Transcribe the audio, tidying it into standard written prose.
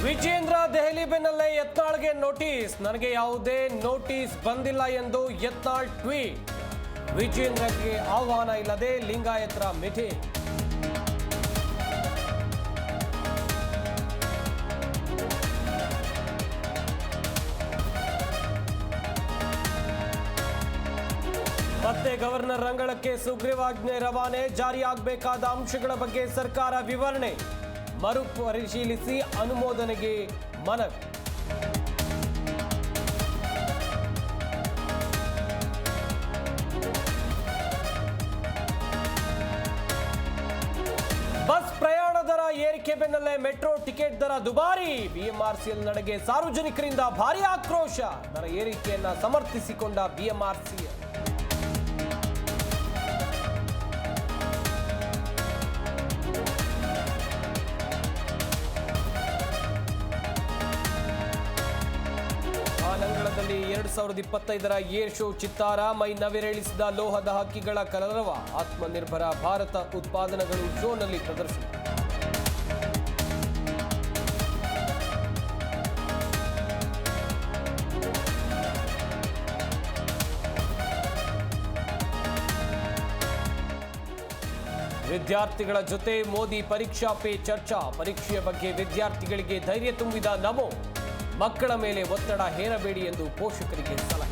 ವಿಜೇಂದ್ರ ದೆಹಲಿ ಬೆನ್ನಲ್ಲೇ ಯತ್ನಾಳ್ಗೆ ನೋಟಿಸ್. ನನಗೆ ಯಾವುದೇ ನೋಟಿಸ್ ಬಂದಿಲ್ಲ ಎಂದು ಯತ್ನಾಳ್ ಟ್ವೀಟ್. ವಿಜೇಂದ್ರಗೆ ಆಹ್ವಾನ ಇಲ್ಲದೆ ಲಿಂಗಾಯತರ ಮೀಟಿಂಗ್. ಮತ್ತೆ ಗವರ್ನರ್ ಅಂಗಳಕ್ಕೆ ಸುಗ್ರೀವಾಜ್ಞೆ ರವಾನೆ. ಜಾರಿಯಾಗಬೇಕಾದ ಅಂಶಗಳ ಬಗ್ಗೆ ಸರ್ಕಾರ ವಿವರಣೆ. ಮರುಪರಿಶೀಲಿಸಿ ಅನುಮೋದನೆಗೆ ಮನವಿ. ಬಸ್ ಪ್ರಯಾಣ ದರ ಏರಿಕೆ ಬೆನ್ನಲ್ಲೇ ಮೆಟ್ರೋ ಟಿಕೆಟ್ ದರ ದುಬಾರಿ. ಬಿಎಂಆರ್ಸಿಎಲ್ ನಡೆಗೆ ಸಾರ್ವಜನಿಕರಿಂದ ಭಾರೀ ಆಕ್ರೋಶ. ದರ ಏರಿಕೆಯನ್ನ ಸಮರ್ಥಿಸಿಕೊಂಡ ಬಿಎಂಆರ್ಸಿಎಲ್. ಆನಂಗಳದಲ್ಲಿ 2025ರ ಏರ್ ಶೋ ಚಿತ್ತಾರ. ಮೈ ನವಿರೇಳಿಸಿದ ಲೋಹದ ಹಕ್ಕಿಗಳ ಕಲರವ. ಆತ್ಮನಿರ್ಭರ ಭಾರತ ಉತ್ಪಾದನೆಗಳು ಶೋನಲ್ಲಿ ಪ್ರದರ್ಶನ. ವಿದ್ಯಾರ್ಥಿಗಳ ಜೊತೆ ಮೋದಿ ಪರೀಕ್ಷಾ ಪೇ ಚರ್ಚಾ. ಪರೀಕ್ಷೆಯ ಬಗ್ಗೆ ವಿದ್ಯಾರ್ಥಿಗಳಿಗೆ ಧೈರ್ಯ ತುಂಬಿದ ನಮೋ. ಮಕ್ಕಳ ಮೇಲೆ ಒತ್ತಡ ಹೇರಬೇಡಿ ಎಂದು ಪೋಷಕರಿಗೆ ಸಲಹೆ.